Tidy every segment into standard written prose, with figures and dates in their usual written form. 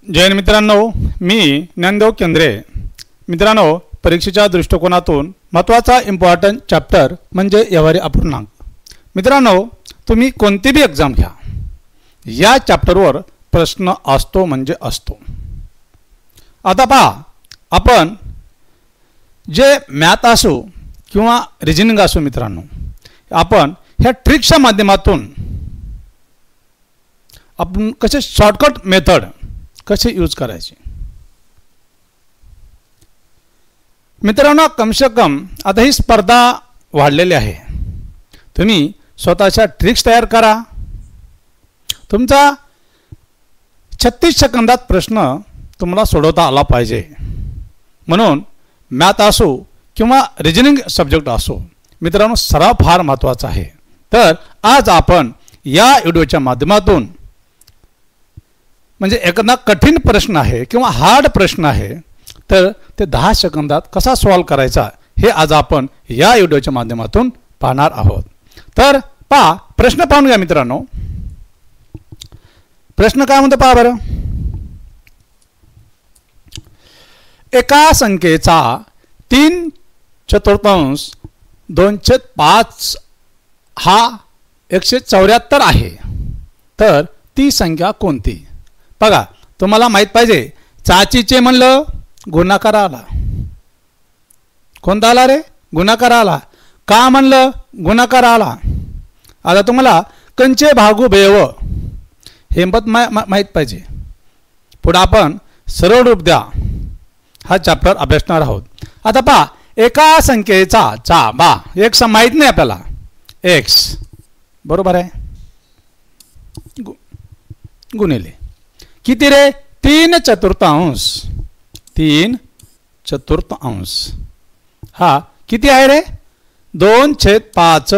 जैन मित्रांनो, मी ज्ञानदेव केंद्रे. मित्रांनो, परीक्षेच्या दृष्टिकोनातून महत्त्वाचा इम्पॉर्टंट चॅप्टर म्हणजे व्यवहारी अपूर्णांक. मित्रांनो, तुम्ही कोणती बी एक्झाम घ्या, या चॅप्टरवर प्रश्न असतो म्हणजे असतो. आता पहा, आपण जे मॅथ असो किंवा रिजनिंग असो मित्रांनो, आपण ह्या ट्रिक्सच्या माध्यमातून आपण कसे शॉर्टकट मेथड कसे यूज करायचे. मित्रांनो, कम से कम आता ही स्पर्धा वाढलेली आहे. तुम्ही स्वतःच्या ट्रिक्स तयार करा. तुमचा 36 सेकंदात प्रश्न तुम्हाला सोडवता आला पाहिजे. म्हणून मॅथ असो किंवा रिजनिंग सब्जेक्ट असो मित्रांनो, सराव फार महत्त्वाचा आहे. तर आज आपण या व्हिडिओच्या माध्यमातून म्हणजे एखादा कठीण प्रश्न आहे किंवा हार्ड प्रश्न आहे, तर ते 10 सेकंदात कसा सॉल्व करायचा हे आज आपण या व्हिडिओच्या माध्यमातून पाहणार आहोत. तर पहा, प्रश्न पाहून घ्या मित्रांनो. प्रश्न काय म्हणतो पहा बरं. एका संख्येचा 3/4 2/5 हा 174 आहे, तर ती संख्या कोणती. बघा, तुम्हाला माहीत पाहिजे, चाचीचे म्हणलं गुणाकार आला. कोणता आला रे? गुणाकार आला. का म्हणलं? गुणाकार आला. आता तुम्हाला कंचे भागू बेव हे माहीत पाहिजे. पुढे आपण सरळ रूप द्या हा चॅप्टर अभ्यासणार आहोत. आता पहा, एका संख्येचा चा बा एक्स माहीत नाही आपल्याला. एक्स बरोबर आहे, गुणिले किती रे? 3/4. 3/4 हा किती आहे रे? 2/5.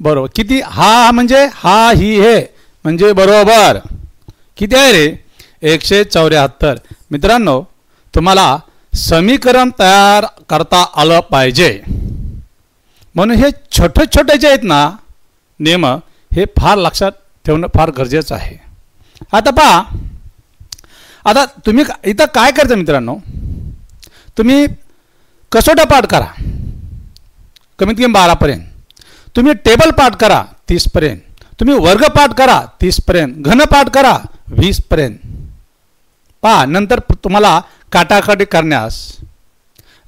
बरोबर. किती? हा म्हणजे हा ही हे म्हणजे बरोबर किती आहे रे? 174. मित्रांनो, तुम्हाला समीकरण तयार करता आलं पाहिजे. म्हणून हे छोटे छोटे जे आहेत ना नियम, हे फार लक्षात ठेवणं फार गरजेचं आहे. आता पहा, आता तुम्ही इथं काय करता मित्रांनो, तुम्ही कसोटा पाठ करा कमीत कमी 12पर्यंत. तुम्ही टेबल पाठ करा 30पर्यंत. तुम्ही वर्ग पाठ करा 30पर्यंत. घन पाठ करा 20पर्यंत. पहा, नंतर तुम्हाला काटाकाटी करण्यास,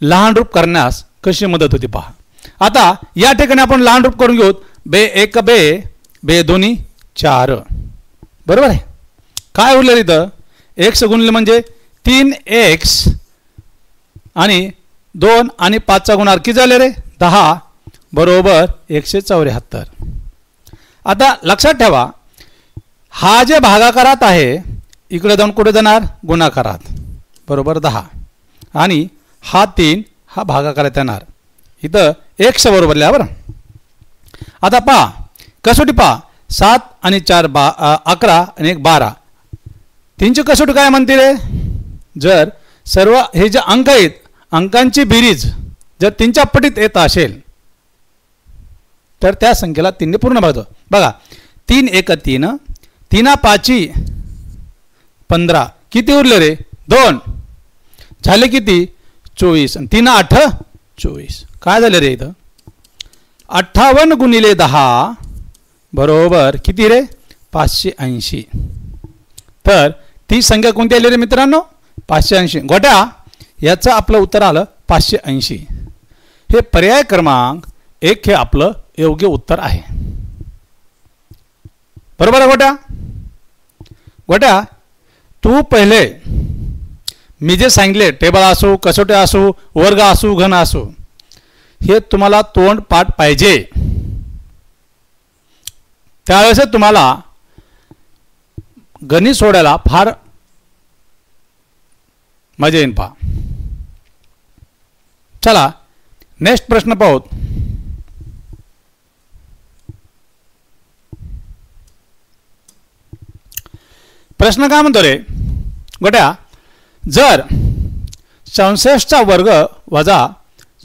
लहान रूप करण्यास कशी मदत होती पहा. आता या ठिकाणी आपण लहान रूप करून घेऊ. बे 1 बे, बे 2 4. बरोबर आहे. काय उरलं इथं? एक्स गुणले म्हणजे 3x आणि 2 आणि 5चा गुणाकार किती झाले रे? 10 बरोबर 174. आता लक्षात ठेवा, हा जे भागाकारात आहे इकडे जाऊन कुठे जाणार? गुणाकारात. बरोबर 10 आणि हा 3 हा भागाकारात येणार. इथं x बरोबर लिहा बरं. आता पहा, कसोटी पहा, 7 आणि 4 11 आणि 1 12. 3ची कसोटी काय म्हणते रे? जर सर्व हे जे अंक आहेत, अंकांची बेरीज जर 3च्या पटीत येत असेल तर त्या संख्येला 3ने पूर्ण भागतो. बघा, 3 1 3, 3 5 15. किती उरले रे? 2 झाले किती? 24. आणि 3 8 24. काय झालं रे इथं? 58 गुणिले 10 बरोबर किती रे? 580. तर ती संख्या कोणती आली रे मित्रांनो? 580. गोट्या, याचं आपलं उत्तर आलं 580. हे पर्याय क्रमांक 1 हे आपलं योग्य उत्तर आहे. बरोबर आहे गोट्या? गोट्या, तू पहिले मी जे सांगितले, टेबल असो, कसोटे असो, वर्ग असो, घन असो, हे तुम्हाला तोंड पाठ पाहिजे. त्यावेळेस तुम्हाला गणित सोडायला फार मजा येईल पहा. चला नेक्स्ट प्रश्न पाहू. प्रश्न काय म्हणतो रे गोट्या? जर 64चा वर्ग वजा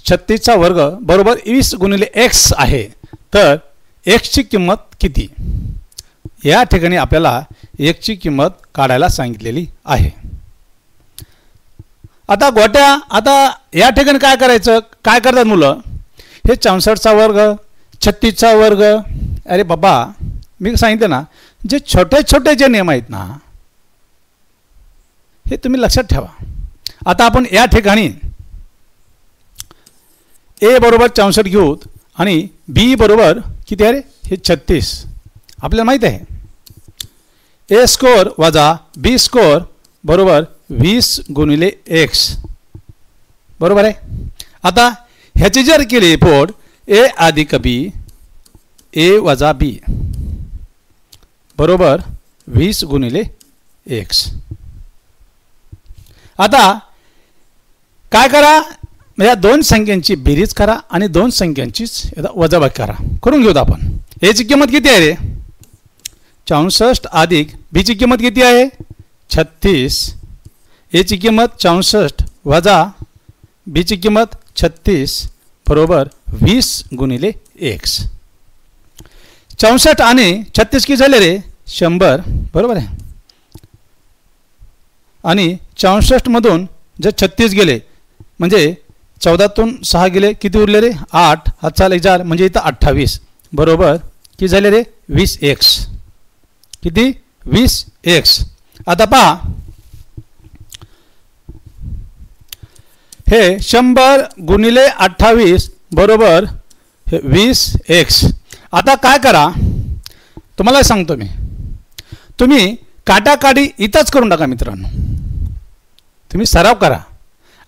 36चा वर्ग बरोबर 20 गुणिले x आहे, तर x ची किंमत किती? या ठिकाणी आपल्याला एकची किंमत काढायला सांगितलेली आहे. आता गोट्या, आता या ठिकाणी काय करायचं, काय करतात मुलं, हे 64चा वर्ग 36चा वर्ग, अरे बाबा मी सांगितलं ना, जे छोटे छोटे जे नियम आहेत ना हे तुम्ही लक्षात ठेवा. आता आपण या ठिकाणी ए बरोबर 64 घेऊ आणि बी बरोबर किती आहे रे, हे 36. आपल्याला माहीत आहे ए स्कोअर वजा बी स्कोअर बरोबर 20 गुणिले एक्स, बरोबर आहे. आता ह्याची जर केली रिपोर्ट ए अधिक बी, ए वजा बी बरोबर 20 गुणिले एक्स. आता काय करा, या दोन संख्यांची बेरीज करा आणि दोन संख्यांचीच वजाबाकी करा, करून घेऊत आपण. एची किंमत किती आहे रे, 64 अधिक बीची किंमत किती आहे 36. एची किंमत 64 वजा बीची किंमत 36 बरोबर 20 गुणिले एक्स. 64 आणि 36 किती झाले रे 100, बरोबर आहे. आणि 64 मधून जर 36 गेले म्हणजे 14तून 6 गेले, किती उरले रे 8, हातचा 4 म्हणजे इथं 28 बरोबर किती झाले रे 20 एक्स. किती 20 एक्स. आता पहा हे 100 गुणिले 28 बरोबर 20 एक्स. आता काय करा, तुम्हाला सांगतो मी, तुम्ही काटाकाटी इथंच करून टाका मित्रांनो, तुम्ही सराव करा.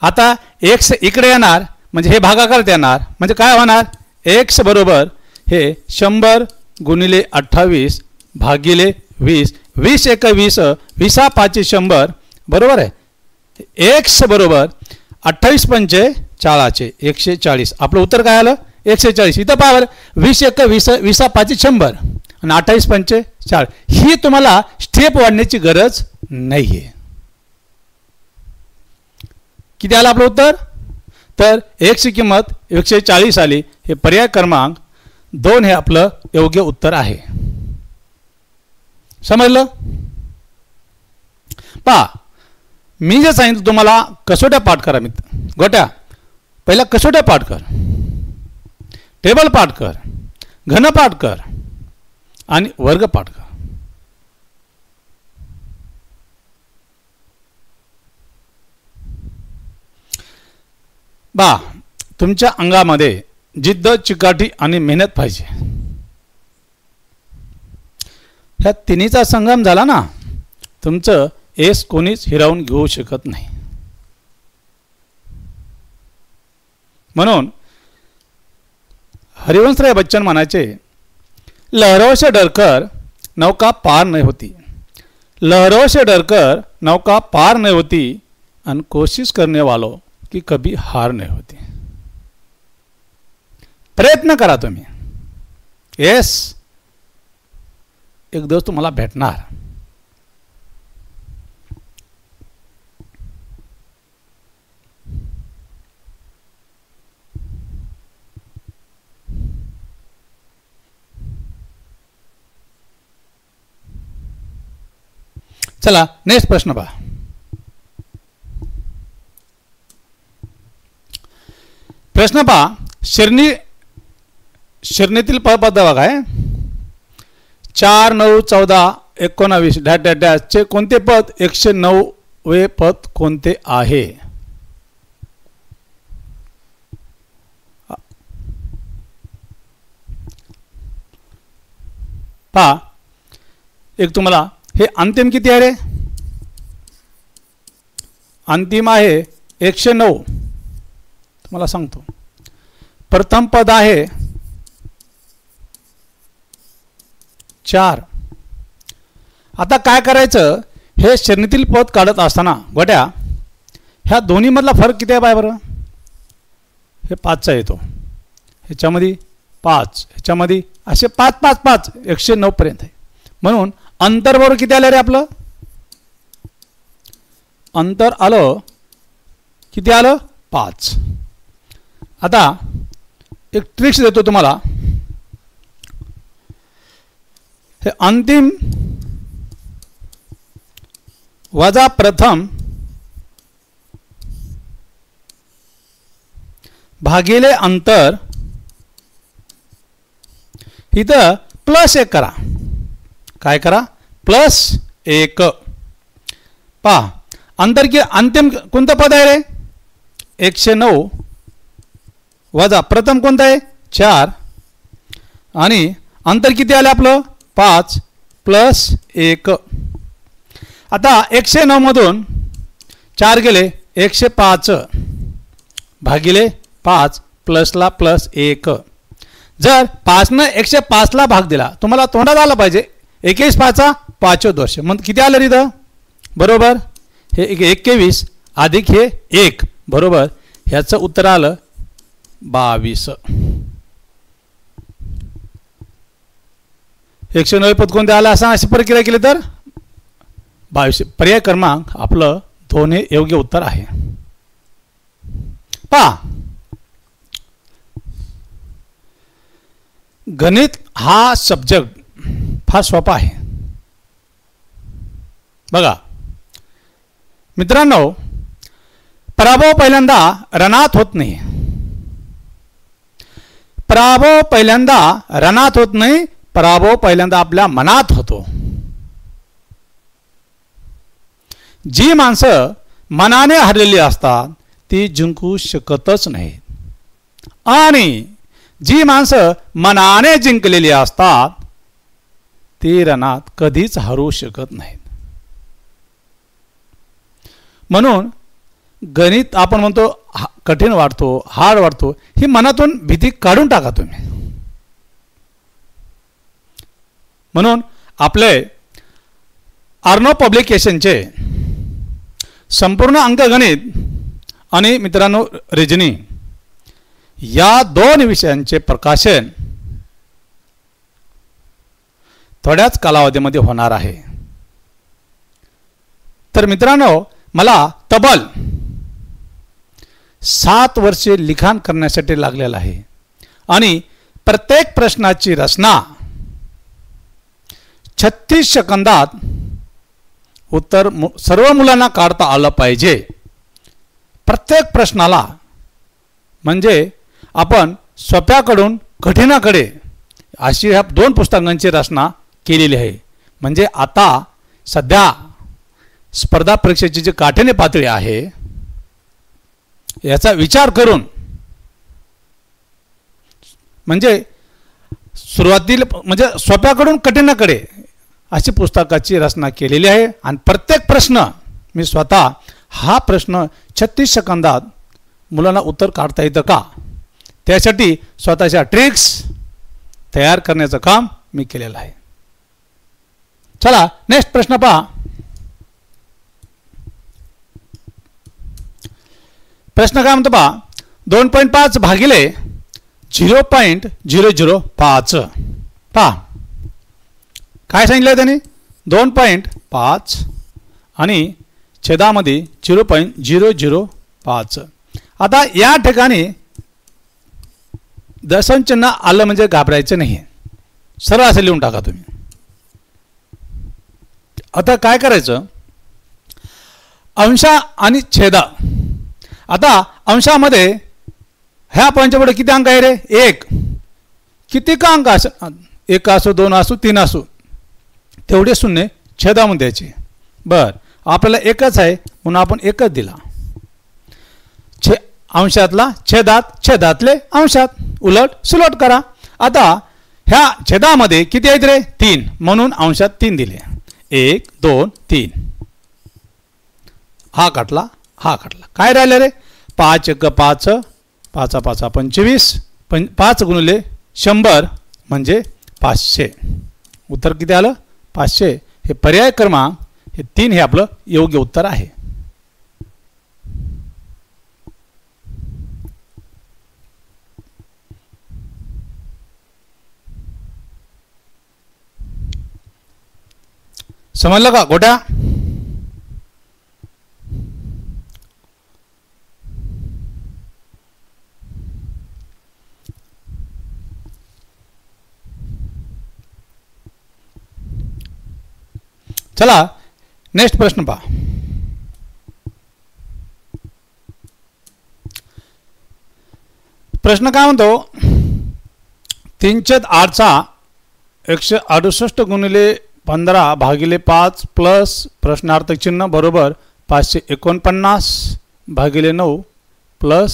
आता एक्स इकडे येणार म्हणजे हे भागाकार येणार, म्हणजे काय होणार, एक्स बरोबर हे 100 गुणिले 28 भागिले 20, 20 × 20, 20 × 5 = 100 बरोबर आहे. एक्स बरोबर 28 × 5 = 40, 140. आपलं उत्तर काय आलं 140. इथं पावर 20 × 20, 20 × 5 = 100 आणि 28 × 5 = 40. ही तुम्हाला स्टेप वाढण्याची गरज नाही आहे. किती आलं आपलं उत्तर, तर एक्सची किंमत 140 आली. हे पर्याय क्रमांक 2 हे आपलं योग्य उत्तर आहे. समजलं. पहा मी जे सांगितलं तुम्हाला कसोट्या पाठ करा मित्र गोट्या, पहिला कसोट्या पाठ कर, टेबल पाठ कर, घन पाठ कर आणि वर्ग पाठ कर. बा तुमच्या अंगामध्ये जिद्द, चिकाटी आणि मेहनत पाहिजे. ह्या तिन्हीचा संगम झाला ना, तुमचं एस कोणीच हिरावून घेऊ शकत नाही. म्हणून हरिवंशराय बच्चन म्हणायचे, लहरों से डरकर नौका पार नहीं होती, लहरों से डरकर नौका पार नहीं होती और कोशिश करने वालों की कभी हार नहीं होती. प्रयत्न करा तुम्ही, येस एक दिवस तुम्हाला भेटणार. चला नेक्स्ट प्रश्न पहा. प्रश्न पहा, श्रेणीतील पद बघा आहे 4, 9, 14, 19 डॅश डॅश डॅश चे कोणते पद 109वे पद कोणते आहे. पहा एक तुम्हाला हे अंतिम किती आहे रे, अंतिम आहे 109. तुम्हाला सांगतो प्रथम पद आहे 4. आता काय करायचं, हे श्रेणीतील पद काढत असताना गोट्या ह्या दोन्ही मधला फरक किती आहे बाय बरं, हे 5चा येतो, ह्याच्यामध्ये 5, ह्याच्यामध्ये असे 5 5 5 109 पर्यंत आहे. म्हणून अंतर बरोबर किती आलं रे आपलं, अंतर आलं किती आलं 5. आता एक ट्रिक्स देतो तुम्हाला, हे अंतिम वजा प्रथम भागिले अंतर, इथं +1 करा. काय करा? +1. पहा अंतर की अंतिम कोणतं पद आहे रे? 109 वजा प्रथम कोणतं आहे? 4 आणि अंतर किती आलं आपलं? 5 +1. आता 109 मधून 4 गेले 105 भागिले 5 प्लसला +1. जर 5 105 ला भाग दिला तुम्हाला तोंडात आला पाहिजे. 21 5 5 वर्ष मग किती आलं इथं? बरोबर हे 21 अधिक हे 1 बरोबर. ह्याचं उत्तर आलं 22. 109 पद कोणते आलं असं अशी प्रक्रिया केली तर 22. पर्याय क्रमांक आपलं 2 हे योग्य उत्तर आहे. पहा गणित हा सब्जेक्ट फार सोपा आहे. बघा मित्रांनो, पराभव पहिल्यांदा रणात होत नाही. पराभव पहिल्यांदा रणात होत नाही, पराभव पहिल्यांदा आपल्या मनात होतो. जी माणसं मनाने हरलेली असतात ती जिंकू शकतच नाहीत आणि जी माणसं मनाने जिंकलेली असतात ती रणात कधीच हरू शकत नाहीत. म्हणून गणित आपण म्हणतो कठीण वाटतो, हार्ड वाटतो, ही मनातून भीती काढून टाका तुम्ही. म्हणून आपले आर्नो पब्लिकेशनचे संपूर्ण अंकगणित आणि मित्रांनो रिजनिंग या 2 विषयांचे प्रकाशन थोड्याच कालावधीमध्ये होणार आहे. तर मित्रांनो मला तब्बल 7 वर्षे लिखाण करण्यासाठी लागलेलं आहे आणि प्रत्येक प्रश्नाची रचना 36 सेकंदात उत्तर सर्व मुलांना काढता आलं पाहिजे. प्रत्येक प्रश्नाला म्हणजे आपण सोप्याकडून कठीणाकडे अशी ह्या 2 पुस्तकांची रचना केलेली आहे. म्हणजे आता सध्या स्पर्धा परीक्षेची जी काठिण्य पातळी आहे याचा विचार करून म्हणजे सुरुवातीला म्हणजे सोप्याकडून कठीणाकडे अशी पुस्तकाची रचना केलेली आहे. आणि प्रत्येक प्रश्न मी स्वतः हा प्रश्न 36 सेकंदात मुलांना उत्तर काढता येतं का त्यासाठी स्वतःच्या ट्रिक्स तयार करण्याचं काम मी केलेलं आहे. चला नेक्स्ट प्रश्न पहा. प्रश्न काय म्हणतो पहा. 2.5 भागिले 0.005 पहा काय सांगितलं त्यांनी 2.5 आणि छेदामध्ये 0.005. आता या ठिकाणी दशांश चिन्ह आलं म्हणजे घाबरायचं नाही, सरळ असं लिहून टाका तुम्ही. आता काय करायचं अंशा आणि छेदा. आता अंशामध्ये ह्या पॉईंटच्या पुढे किती अंक आहे रे 1. किती का अंक असो 1 असो 2 असो 3 असो तेवढे शून्य छेदामध्ये द्यायचे. बर आपल्याला एकच आहे म्हणून आपण एकच दिला. अंशातला छेदात, छेदातले अंशात, उलट सुलट करा. आता ह्या छेदामध्ये किती आहेत रे 3 म्हणून अंशात 3 दिले. 1 2 3 हा काटला हा काटला. काय राहिले रे 5 1 5 5 5 25 5 गुणिले 100 म्हणजे 500. उत्तर किती आलं 500. हे पर्याय क्रमांक हे 3 हे आपलं योग्य उत्तर आहे. समजलं का गोट्या. चला नेक्स्ट प्रश्न पहा. प्रश्न काय म्हणतो 3/8चा 168 गुणिले 15 भागिले 5 प्लस प्रश्नार्थक चिन्ह बरोबर 549 भागिले 9 प्लस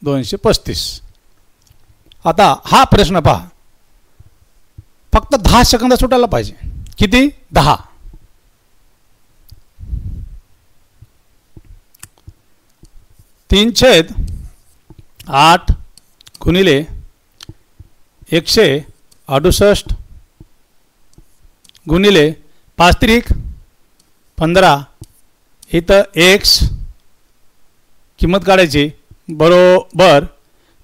235. आता हा प्रश्न पहा, फक्त 10 सेकंद सुटायला पाहिजे. किती? 10. तीन छेद 8 गुणिले 168 गुणिले 5 त्रिक 15 इथं x किंमत काढायची बरोबर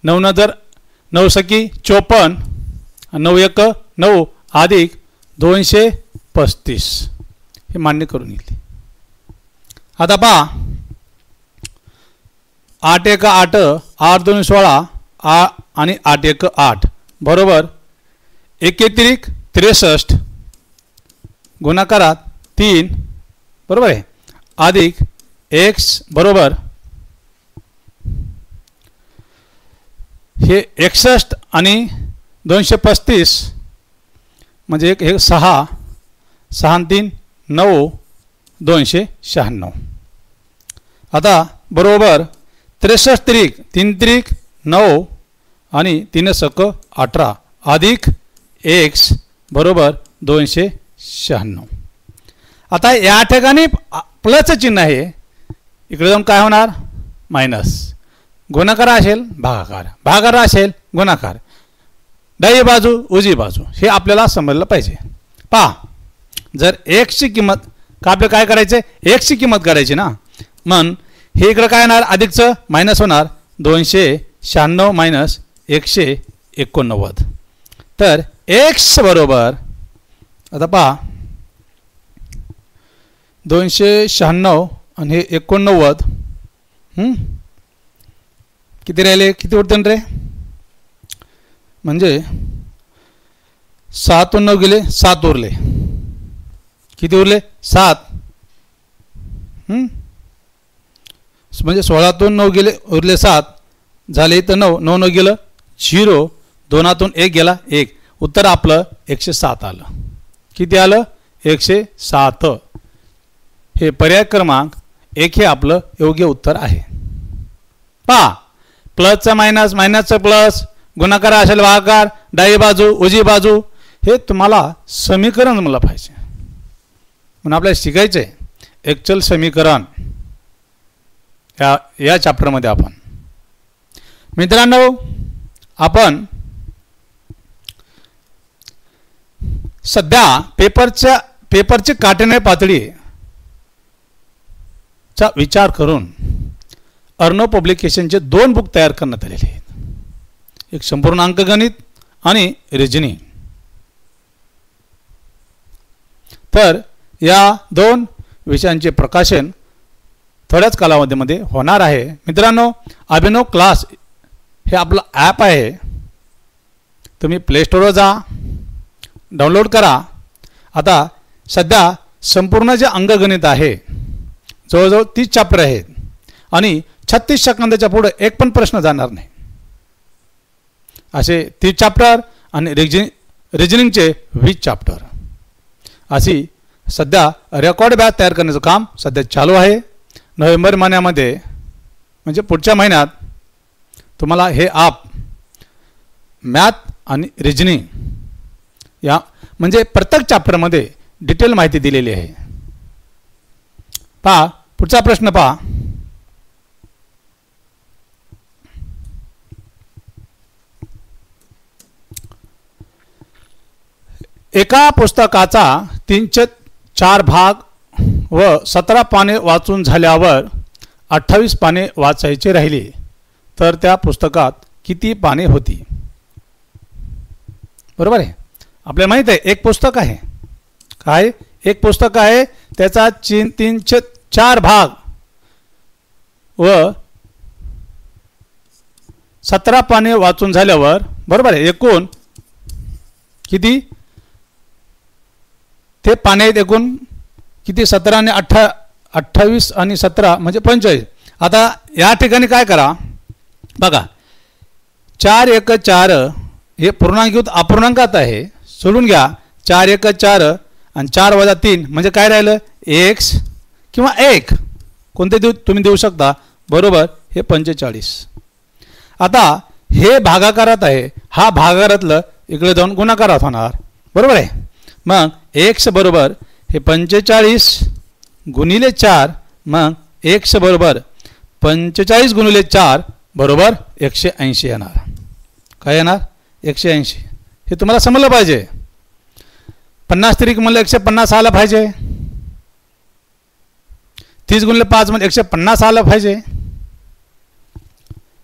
9 नजर 9 सकी 54 9 एक 9 अधिक 235 हे मान्य करून येईल. आता पहा 8 एक 8 8 2 16 आणि 8 एक 8 बरोबर 1 त्रिक 63 गुणाकारात 3 बरोबर आहे अधिक x बरोबर हे 61 आणि 235 म्हणजे एक हे 6 6 3 9 296. आता बरोबर 63 त्रिक 3 त्रिक 9 आणि 3 सक 18 अधिक x बरोबर 296. आता या ठिकाणी प्लसचं चिन्ह आहे, इकडे जाऊन काय होणार? मायनस. गुणाकार असेल भागाकार, भागाकार असेल गुणाकार, डावी बाजू उजवी बाजू हे आपल्याला समजलं पाहिजे. पहा जर एक्सची किंमत का आपल्याला काय करायचं आहे? एक्सची किंमत काढायची ना, मग हे इकडं काय होणार? अधिकचं मायनस होणार 296 मायनस 189. तर एक्स बरोबर आता पहा 296 आणि हे 89 किती राहिले? किती उरते रे? म्हणजे 7 9 गेले 7 उरले. किती उरले? 7. म्हणजे 16 9 गेले उरले 7 झाले. इथं 9 9 9 गेलं 0 2 1 गेला 1. उत्तर आपलं 107 आलं. किती आलं? 107. हे पर्याय क्रमांक 1 हे आपलं योग्य उत्तर आहे. पहा प्लसचा मायनस मायनसचा प्लस गुणाकार असेल भागाकार डावी बाजू उजवी बाजू हे तुम्हाला समीकरण मला पाहिजे म्हणून आपल्याला शिकायचं आहे एक्चुअल समीकरण या चॅप्टरमध्ये. आपण मित्रांनो आपण सध्या पेपरची काटेने पातळी चा विचार करून अर्णव पब्लिकेशनचे 2 बुक तयार करण्यात आलेले आहेत. एक संपूर्ण अंकगणित आणि रिजनिंग. तर या 2 विषयांचे प्रकाशन थोड्याच कालावधीमध्ये होणार आहे. मित्रांनो अभिनव क्लास हे आपलं ॲप आहे, तुम्ही प्ले स्टोरवर जा डाउनलोड करा. आता सध्या संपूर्ण जे अंकगणित आहे जवळजवळ 30 चॅप्टर आहेत आणि 36 सेकंदाच्या पुढे एक पण प्रश्न जाणार नाही असे 30 चॅप्टर आणि रिजनिंगचे 20 चॅप्टर अशी सध्या रेकॉर्ड बॅच तयार करण्याचं काम सध्या चालू आहे. नोव्हेंबर महिन्यामध्ये म्हणजे पुढच्या महिन्यात तुम्हाला हे ॲप मॅथ आणि रिजनिंग या म्हणजे प्रत्येक चॅप्टरमध्ये डिटेल माहिती दिलेली आहे. पहा पुढचा प्रश्न पहा. एका पुस्तकाचा 3/4 भाग व 17 पाने वाचून झाल्यावर 28 पाने वाचायचे राहिले तर त्या पुस्तकात किती पाने होती? बरोबर आहे. आपल्याला माहित आहे एक पुस्तक आहे, काय एक पुस्तक आहे त्याचा 3/4 भाग व 17 पाने वाचून झाल्यावर बरोबर आहे एकूण किती ते पाने आहेत? एकूण किती? 17 आणि 28 आणि 17 म्हणजे 45. आता या ठिकाणी काय करा बघा 4 1 4 हे पूर्णांकीत अपूर्णांकात आहे, सोडून घ्या. 4 1 4 आणि 4 वजा 3 म्हणजे काय राहिलं, एक्स किंवा 1 कोणते तुम्ही देऊ शकता. बरोबर, हे 45. आता हे भागाकारात आहे, हा भागाकारातलं इकडे जाऊन गुणाकारात होणार. बरोबर आहे. मग एक्स बरोबर हे 45 गुणिले 4, मग एक्स बरोबर 45 गुणिले 4 बरोबर 180 येणार. काय येणार, 180. हे तुम्हाला समजलं पाहिजे. 50 त्रिक म्हणलं 150 आलं पाहिजे. 30 गुणिले 5 म्हणजे 150 आलं पाहिजे.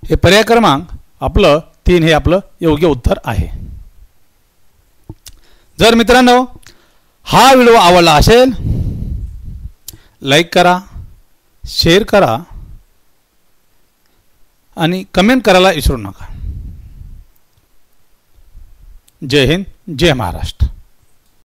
हे पर्याय क्रमांक आपलं 3 हे आपलं योग्य उत्तर आहे. जर मित्रांनो हा व्हिडिओ आवडला असेल, लाईक करा, शेअर करा आणि कमेंट करायला विसरू नका. जय हिंद, जय महाराष्ट्र.